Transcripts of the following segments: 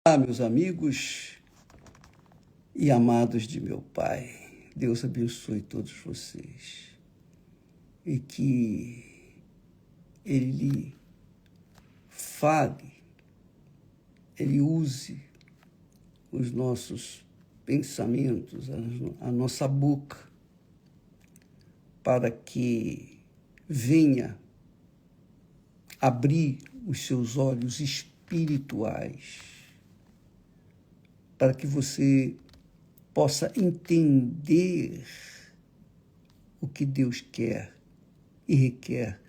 Olá, meus amigos e amados de meu Pai. Deus abençoe todos vocês e que Ele lhe fale, Ele use os nossos pensamentos, a nossa boca, para que venha abrir os seus olhos espirituais, para que você possa entender o que Deus quer e requer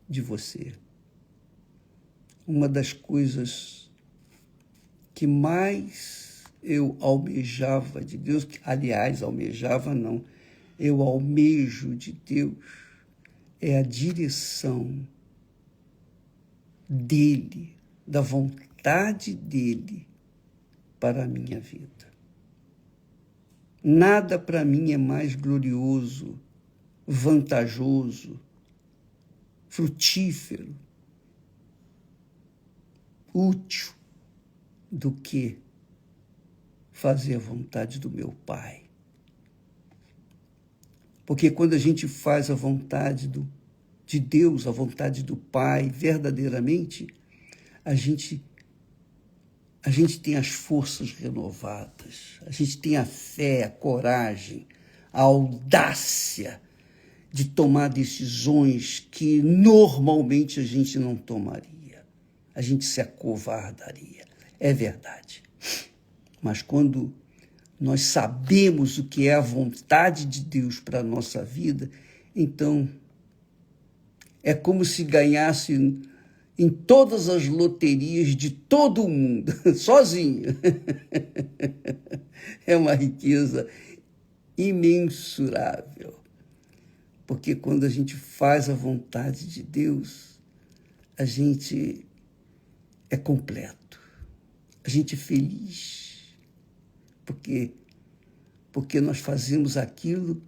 de você. Uma das coisas que mais eu almejava de Deus, aliás, almejava não, eu almejo de Deus, é a direção dEle, da vontade dEle para a minha vida. Nada para mim é mais glorioso, vantajoso, frutífero, útil do que fazer a vontade do meu Pai. Porque quando a gente faz a vontade de Deus, a vontade do Pai, verdadeiramente, a gente tem as forças renovadas, a gente tem a fé, a coragem, a audácia de tomar decisões que normalmente a gente não tomaria. A gente se acovardaria. É verdade. Mas quando nós sabemos o que é a vontade de Deus para a nossa vida, então é como se ganhasse em todas as loterias de todo o mundo, sozinho. É uma riqueza imensurável. Porque quando a gente faz a vontade de Deus, a gente é completo, a gente é feliz. Porque nós fazemos aquilo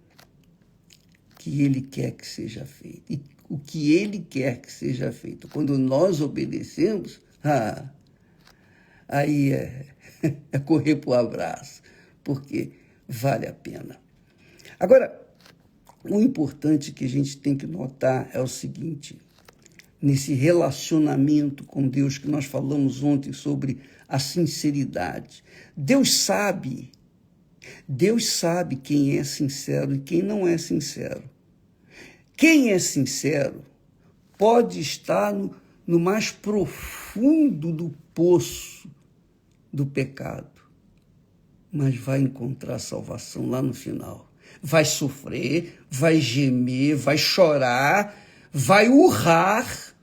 que Ele quer que seja feito. E o que Ele quer que seja feito. Quando nós obedecemos, aí é correr para o abraço, porque vale a pena. Agora, o importante que a gente tem que notar é o seguinte: nesse relacionamento com Deus que nós falamos ontem sobre a sinceridade, Deus sabe quem é sincero e quem não é sincero. Quem é sincero pode estar no mais profundo do poço do pecado, mas vai encontrar salvação lá no final. Vai sofrer, vai gemer, vai chorar, vai urrar,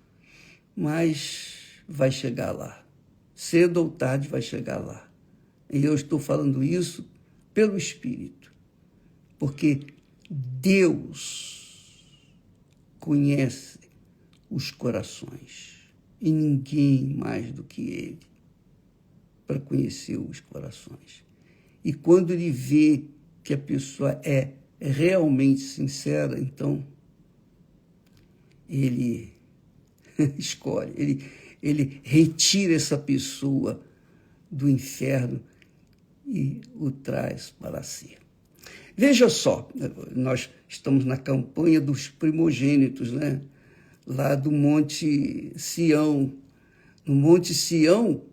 mas vai chegar lá. Cedo ou tarde vai chegar lá. E eu estou falando isso pelo Espírito, porque Deus conhece os corações e ninguém mais do que Ele para conhecer os corações. E quando Ele vê que a pessoa é realmente sincera, então Ele escolhe, ele retira essa pessoa do inferno e o traz para si. Veja só, nós estamos na campanha dos primogênitos, né? Lá do Monte Sião. No Monte Sião,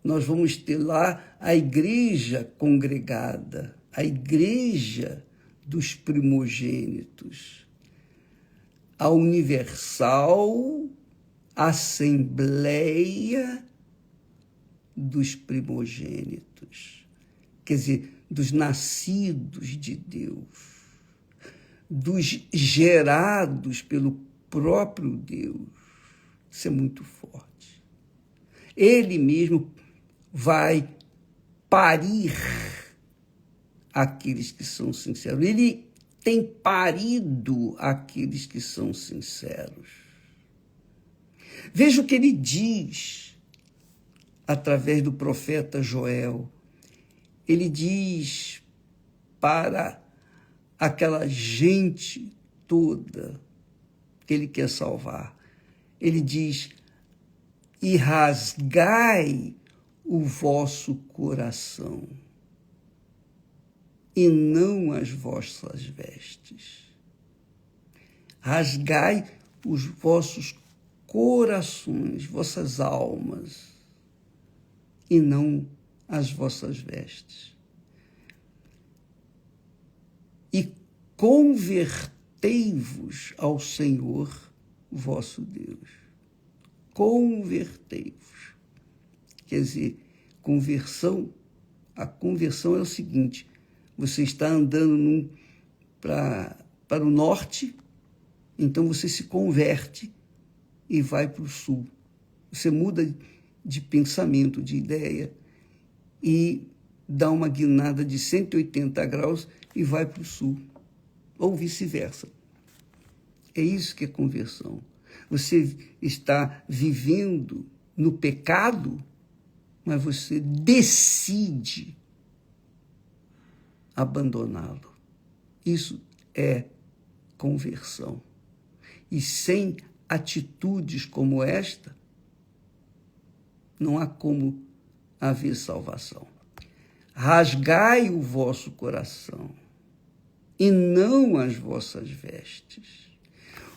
nós vamos ter lá a igreja congregada, a igreja dos primogênitos, a universal Assembleia dos primogênitos, quer dizer, dos nascidos de Deus, dos gerados pelo próprio Deus. Isso é muito forte. Ele mesmo vai parir aqueles que são sinceros. Ele tem parido aqueles que são sinceros. Veja o que ele diz através do profeta Joel. Ele diz para aquela gente toda que ele quer salvar. Ele diz: e rasgai o vosso coração, e não as vossas vestes. Rasgai os vossos corações, vossas almas, e não as vossas vestes. E convertei-vos ao Senhor vosso Deus. Convertei-vos. Quer dizer, a conversão é o seguinte: você está andando para o norte, então você se converte e vai para o sul. Você muda de pensamento, de ideia, e dá uma guinada de 180 graus e vai para o sul, ou vice-versa. É isso que é conversão. Você está vivendo no pecado, mas você decide abandoná-lo. Isso é conversão. E sem atitudes como esta, não há como haver salvação. Rasgai o vosso coração, e não as vossas vestes.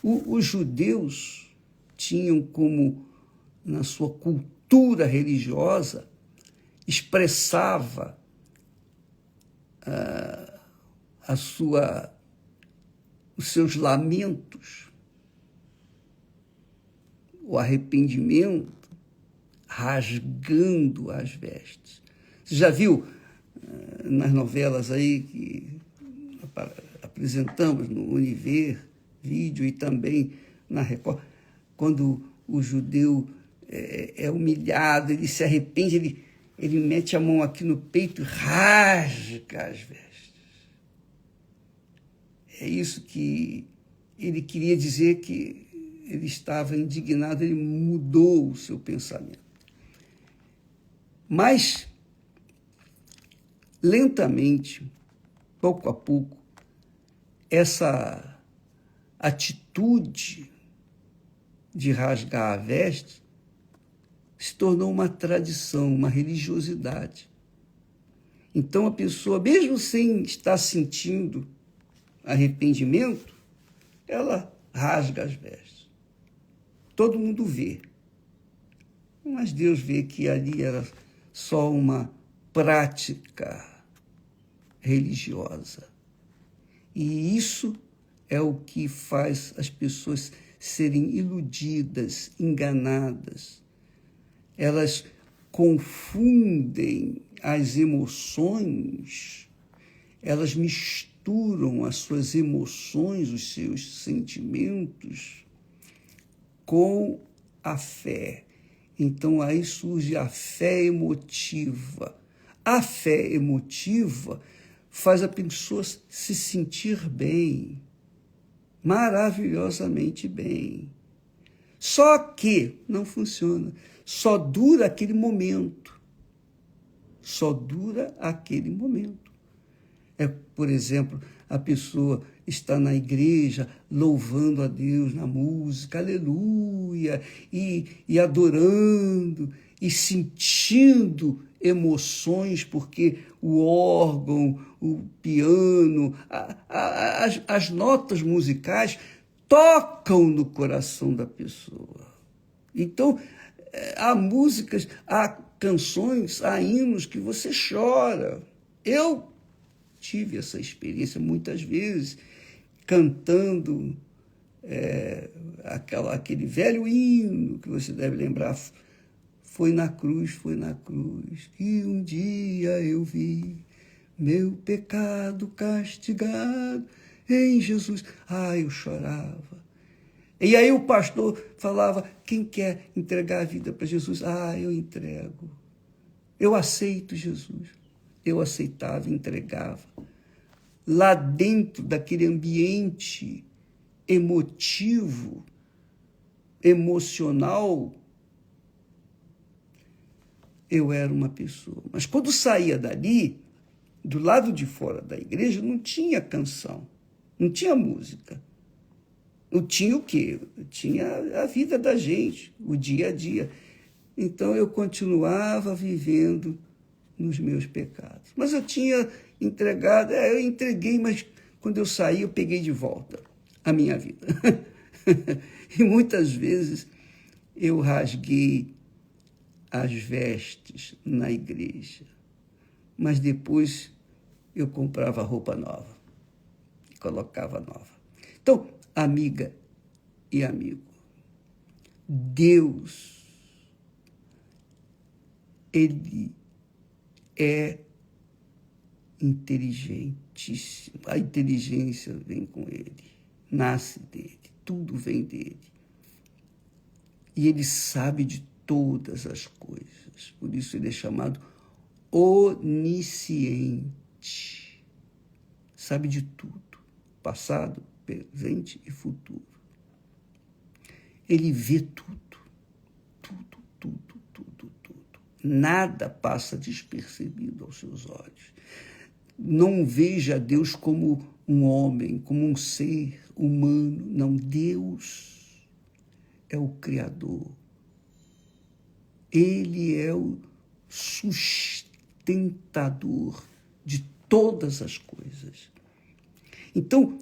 Os judeus tinham como, na sua cultura religiosa, expressava os seus lamentos, o arrependimento, rasgando as vestes. Você já viu nas novelas aí que apresentamos no Univer Vídeo e também na Record, quando o judeu é humilhado, ele se arrepende, ele mete a mão aqui no peito e rasga as vestes. É isso que ele queria dizer, que ele estava indignado, ele mudou o seu pensamento. Mas, lentamente, pouco a pouco, essa atitude de rasgar a veste se tornou uma tradição, uma religiosidade. Então, a pessoa, mesmo sem estar sentindo arrependimento, ela rasga as vestes. Todo mundo vê. Mas Deus vê que ali era só uma prática religiosa. E isso é o que faz as pessoas serem iludidas, enganadas. Elas confundem as emoções, elas misturam as suas emoções, os seus sentimentos, com a fé. Então, aí surge a fé emotiva. A fé emotiva faz a pessoa se sentir bem, maravilhosamente bem. Só que não funciona. Só dura aquele momento. Só dura aquele momento. Por exemplo, a pessoa está na igreja louvando a Deus na música, aleluia, e adorando, e sentindo emoções, porque o órgão, o piano, as notas musicais tocam no coração da pessoa. Então, há músicas, há canções, há hinos que você chora. Eu tive essa experiência muitas vezes, cantando aquele velho hino que você deve lembrar, foi na cruz, que um dia eu vi meu pecado castigado em Jesus. Eu chorava. E aí o pastor falava, quem quer entregar a vida para Jesus? Eu entrego. Eu aceito Jesus. Eu aceitava, entregava. Lá dentro daquele ambiente emotivo, emocional, eu era uma pessoa. Mas quando saía dali, do lado de fora da igreja, não tinha canção, não tinha música. Não tinha o quê? Tinha a vida da gente, o dia a dia. Então eu continuava vivendo nos meus pecados. Mas eu tinha entregado, eu entreguei, mas quando eu saí, eu peguei de volta a minha vida. E muitas vezes eu rasguei as vestes na igreja, mas depois eu comprava roupa nova e colocava nova. Então, amiga e amigo, Deus, Ele é inteligentíssimo. A inteligência vem com Ele, nasce dele, tudo vem dele. E Ele sabe de todas as coisas. Por isso Ele é chamado onisciente. Sabe de tudo, passado, presente e futuro. Ele vê tudo, tudo, tudo, tudo, tudo. Nada passa despercebido aos seus olhos. Não veja Deus como um homem, como um ser humano. Não, Deus é o Criador. Ele é o sustentador de todas as coisas. Então,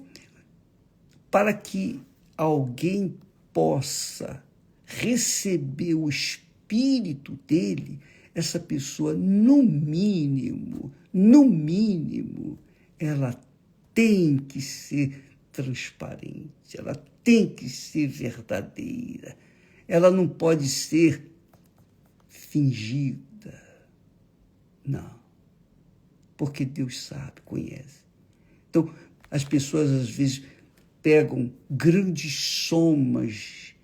para que alguém possa receber o Espírito dele, essa pessoa, no mínimo, ela tem que ser transparente, ela tem que ser verdadeira, ela não pode ser fingida. Não, porque Deus sabe, conhece. Então, as pessoas às vezes pegam grandes somas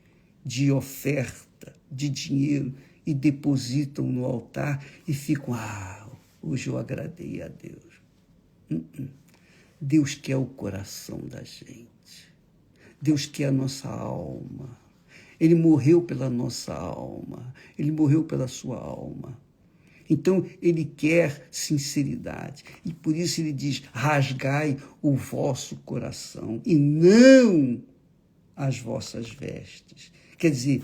de oferta, de dinheiro, e depositam no altar e ficam, hoje eu agradei a Deus. Deus quer o coração da gente. Deus quer a nossa alma. Ele morreu pela nossa alma. Ele morreu pela sua alma. Então, ele quer sinceridade. E por isso ele diz, rasgai o vosso coração e não as vossas vestes. Quer dizer,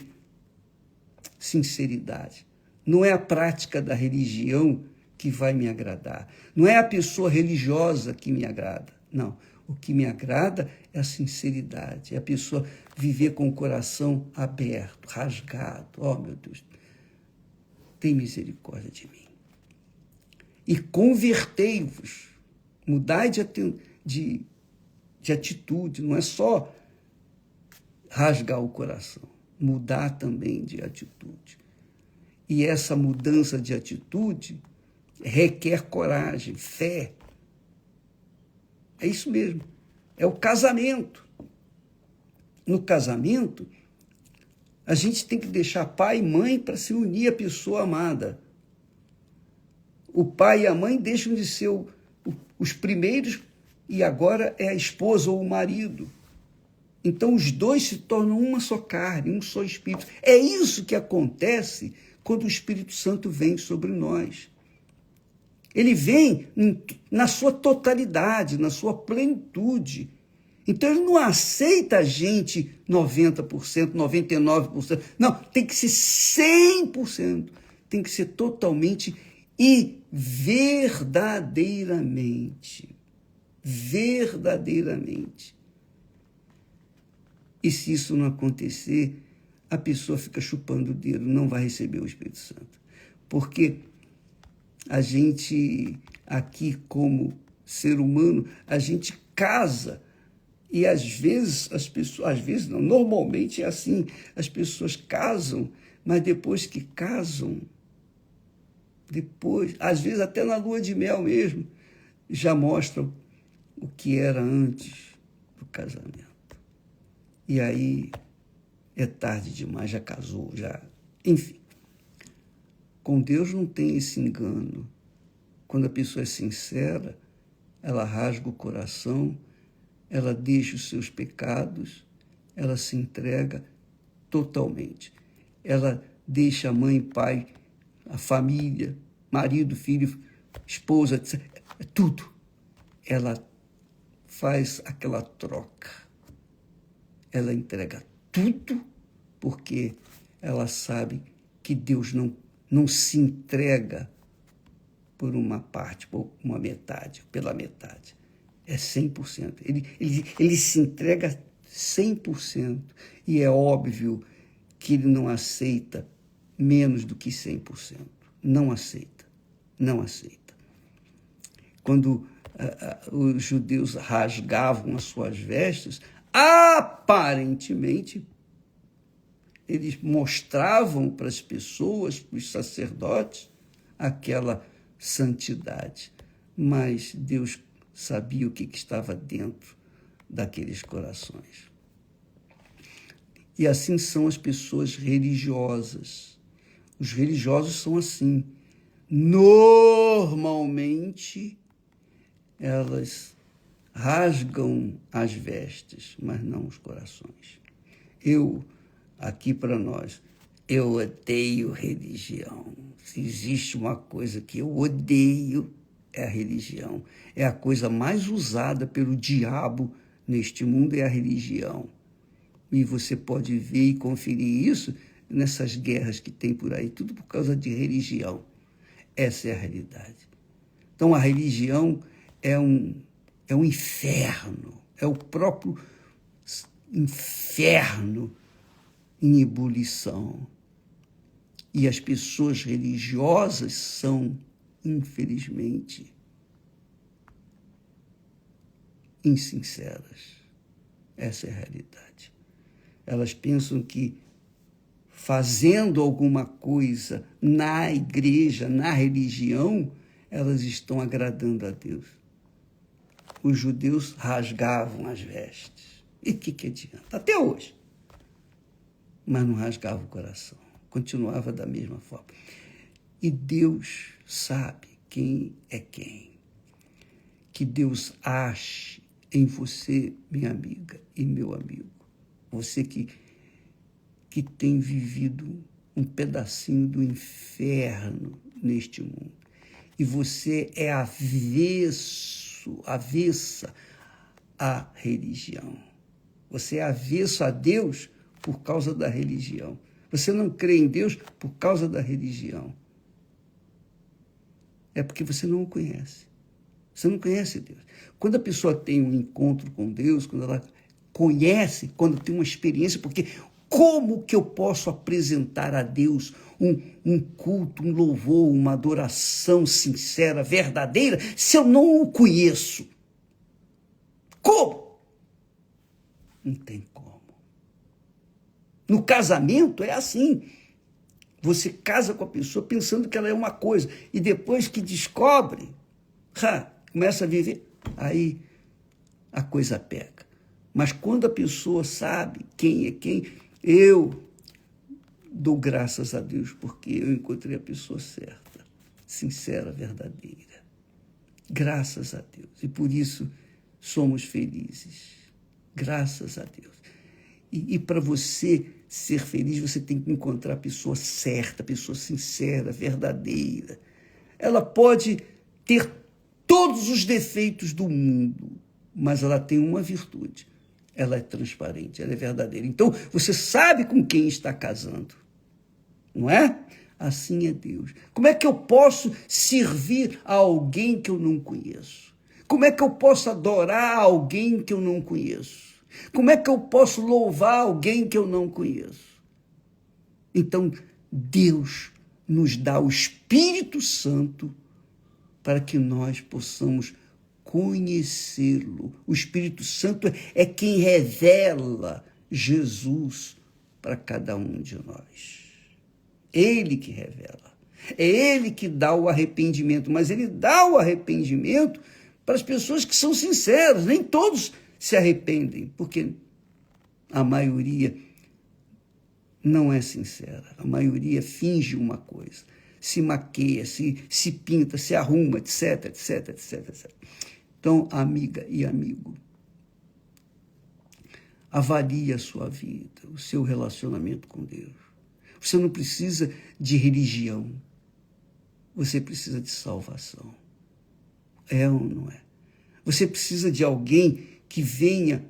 sinceridade. Não é a prática da religião que vai me agradar. Não é a pessoa religiosa que me agrada. Não. O que me agrada é a sinceridade. É a pessoa viver com o coração aberto, rasgado. Oh, meu Deus, tem misericórdia de mim. E convertei-vos. Mudai de atitude. Não é só rasgar o coração. Mudar também de atitude. E essa mudança de atitude requer coragem, fé. É isso mesmo. É o casamento. No casamento, a gente tem que deixar pai e mãe para se unir à pessoa amada. O pai e a mãe deixam de ser os primeiros e agora é a esposa ou o marido. Então, os dois se tornam uma só carne, um só espírito. É isso que acontece quando o Espírito Santo vem sobre nós. Ele vem na sua totalidade, na sua plenitude. Então, ele não aceita a gente 90%, 99%. Não, tem que ser 100%. Tem que ser totalmente e verdadeiramente. Verdadeiramente. E se isso não acontecer, a pessoa fica chupando o dedo, não vai receber o Espírito Santo. Porque a gente, aqui como ser humano, a gente casa. E às vezes, normalmente é assim, as pessoas casam, mas depois que casam, às vezes até na lua de mel mesmo, já mostram o que era antes do casamento. E aí é tarde demais, já casou, enfim. Com Deus não tem esse engano. Quando a pessoa é sincera, ela rasga o coração, ela deixa os seus pecados, ela se entrega totalmente. Ela deixa a mãe, pai, a família, marido, filho, esposa, etc. Tudo. Ela faz aquela troca. Ela entrega tudo porque ela sabe que Deus não se entrega por uma parte, por uma metade, pela metade. É 100%. Ele se entrega 100%. E é óbvio que ele não aceita menos do que 100%. Não aceita. Não aceita. Quando os judeus rasgavam as suas vestes, aparentemente, eles mostravam para as pessoas, para os sacerdotes, aquela santidade. Mas Deus sabia o que estava dentro daqueles corações. E assim são as pessoas religiosas. Os religiosos são assim. Normalmente, elas rasgam as vestes, mas não os corações. Aqui para nós, eu odeio religião. Se existe uma coisa que eu odeio, é a religião. É a coisa mais usada pelo diabo neste mundo, é a religião. E você pode ver e conferir isso nessas guerras que tem por aí, tudo por causa de religião. Essa é a realidade. Então, a religião é um inferno, é o próprio inferno em ebulição. E as pessoas religiosas são, infelizmente, insinceras. Essa é a realidade. Elas pensam que fazendo alguma coisa na igreja, na religião, elas estão agradando a Deus. Os judeus rasgavam as vestes. E o que adianta? Até hoje. Mas não rasgava o coração. Continuava da mesma forma. E Deus sabe quem é quem. Que Deus ache em você, minha amiga e meu amigo. Você que tem vivido um pedacinho do inferno neste mundo. E você é avessa à religião. Você é avesso a Deus por causa da religião. Você não crê em Deus por causa da religião. É porque você não o conhece. Você não conhece Deus. Quando a pessoa tem um encontro com Deus, quando ela conhece, quando tem uma experiência, porque como que eu posso apresentar a Deus um culto, um louvor, uma adoração sincera, verdadeira, se eu não o conheço? Como? Não tem como. No casamento é assim. Você casa com a pessoa pensando que ela é uma coisa, e depois que descobre, começa a viver, aí a coisa pega. Mas quando a pessoa sabe quem é quem, eu dou graças a Deus, porque eu encontrei a pessoa certa, sincera, verdadeira. Graças a Deus. E por isso somos felizes. Graças a Deus. E para você ser feliz, você tem que encontrar a pessoa certa, a pessoa sincera, verdadeira. Ela pode ter todos os defeitos do mundo, mas ela tem uma virtude. Ela é transparente, ela é verdadeira. Então, você sabe com quem está casando, não é? Assim é Deus. Como é que eu posso servir a alguém que eu não conheço? Como é que eu posso adorar alguém que eu não conheço? Como é que eu posso louvar alguém que eu não conheço? Então, Deus nos dá o Espírito Santo para que nós possamos conhecê-lo. O Espírito Santo é quem revela Jesus para cada um de nós. Ele que revela. É ele que dá o arrependimento, mas ele dá o arrependimento para as pessoas que são sinceras. Nem todos se arrependem, porque a maioria não é sincera. A maioria finge uma coisa, se maqueia, se pinta, se arruma, etc, etc, etc, etc. Então, amiga e amigo, avalie a sua vida, o seu relacionamento com Deus. Você não precisa de religião, você precisa de salvação. É ou não é? Você precisa de alguém que venha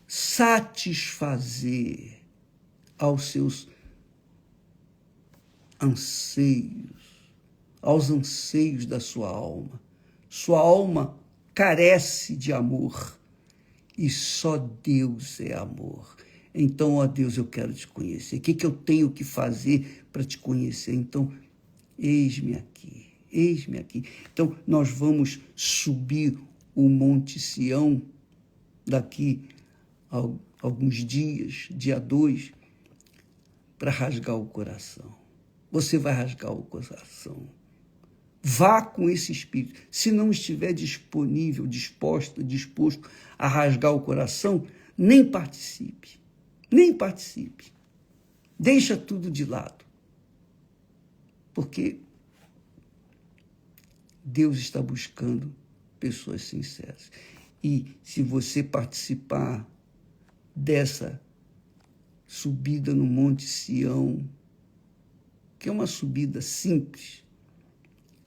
satisfazer aos seus anseios, aos anseios da sua alma. Sua alma carece de amor e só Deus é amor. Então, ó Deus, eu quero te conhecer. O que eu tenho que fazer para te conhecer? Então, eis-me aqui, eis-me aqui. Então, nós vamos subir o Monte Sião daqui a alguns dias, dia 2, para rasgar o coração. Você vai rasgar o coração. Vá com esse espírito. Se não estiver disponível, disposto a rasgar o coração, nem participe. Nem participe. Deixa tudo de lado. Porque Deus está buscando pessoas sinceras. E se você participar dessa subida no Monte Sião, que é uma subida simples,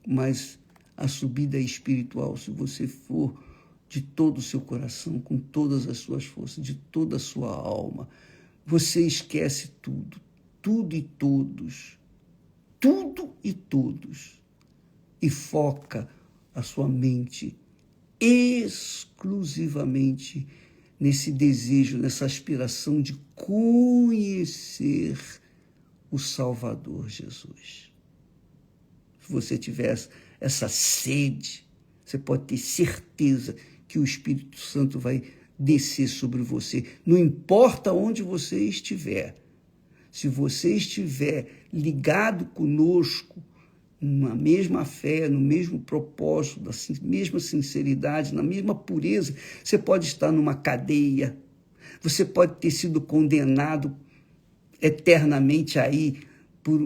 mas a subida é espiritual, se você for de todo o seu coração, com todas as suas forças, de toda a sua alma, você esquece tudo, tudo e todos, e foca a sua mente exclusivamente nesse desejo, nessa aspiração de conhecer o Salvador Jesus. Se você tiver essa sede, você pode ter certeza que o Espírito Santo vai descer sobre você. Não importa onde você estiver, se você estiver ligado conosco, na mesma fé, no mesmo propósito, na mesma sinceridade, na mesma pureza, você pode estar numa cadeia, você pode ter sido condenado eternamente aí por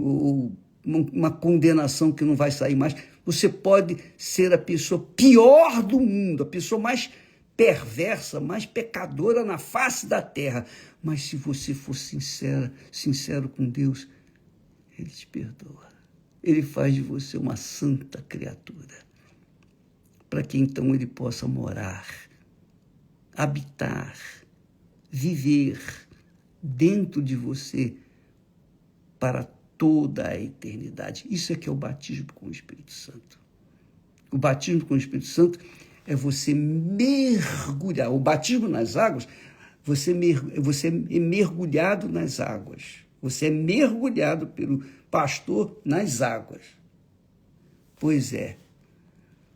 uma condenação que não vai sair mais. Você pode ser a pessoa pior do mundo, a pessoa mais perversa, mais pecadora na face da terra. Mas se você for sincero com Deus, Ele te perdoa. Ele faz de você uma santa criatura, para que então Ele possa morar, habitar, viver dentro de você para toda a eternidade. Isso é que é o batismo com o Espírito Santo. O batismo com o Espírito Santo é você mergulhar. O batismo nas águas, você é mergulhado nas águas. Você é mergulhado pelo pastor nas águas. Pois é.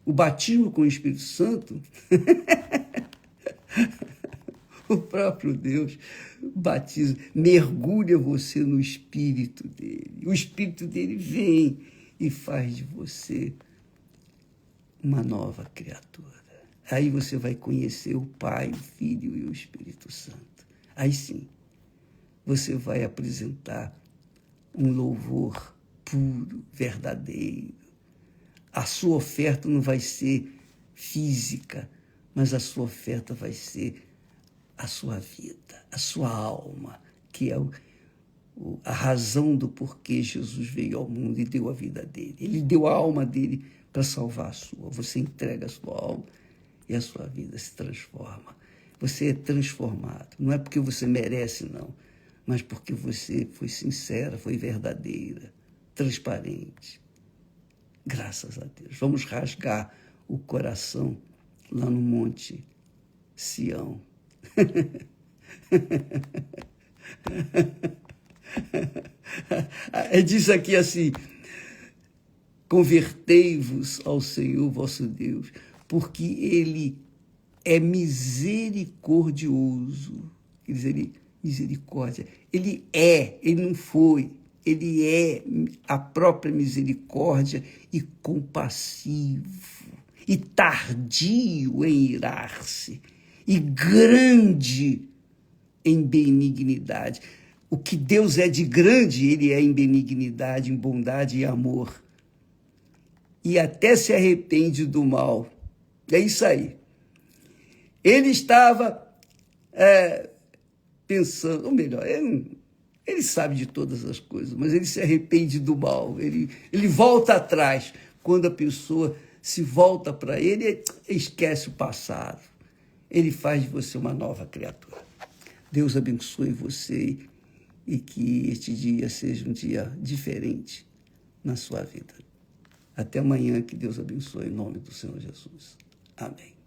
O batismo com o Espírito Santo, o próprio Deus batiza, mergulha você no Espírito dele. O Espírito dele vem e faz de você uma nova criatura. Aí você vai conhecer o Pai, o Filho e o Espírito Santo. Aí sim, você vai apresentar um louvor puro, verdadeiro. A sua oferta não vai ser física, mas a sua oferta vai ser a sua vida, a sua alma, que é a razão do porquê Jesus veio ao mundo e deu a vida dele. Ele deu a alma dele para salvar a sua. Você entrega a sua alma e a sua vida se transforma. Você é transformado. Não é porque você merece, não, mas porque você foi sincera, foi verdadeira, transparente. Graças a Deus. Vamos rasgar o coração lá no Monte Sião. Diz aqui assim: convertei-vos ao Senhor vosso Deus, porque Ele é misericordioso. Quer dizer, Ele misericórdia. Ele não foi. Ele é a própria misericórdia e compassivo, e tardio em irar-se, e grande em benignidade. O que Deus é de grande, Ele é em benignidade, em bondade e amor. E até se arrepende do mal. É isso aí. Ele estava pensando, ou melhor, ele sabe de todas as coisas, mas ele se arrepende do mal. Ele volta atrás. Quando a pessoa se volta para ele, esquece o passado. Ele faz de você uma nova criatura. Deus abençoe você e que este dia seja um dia diferente na sua vida. Até amanhã, que Deus abençoe em nome do Senhor Jesus. Amém.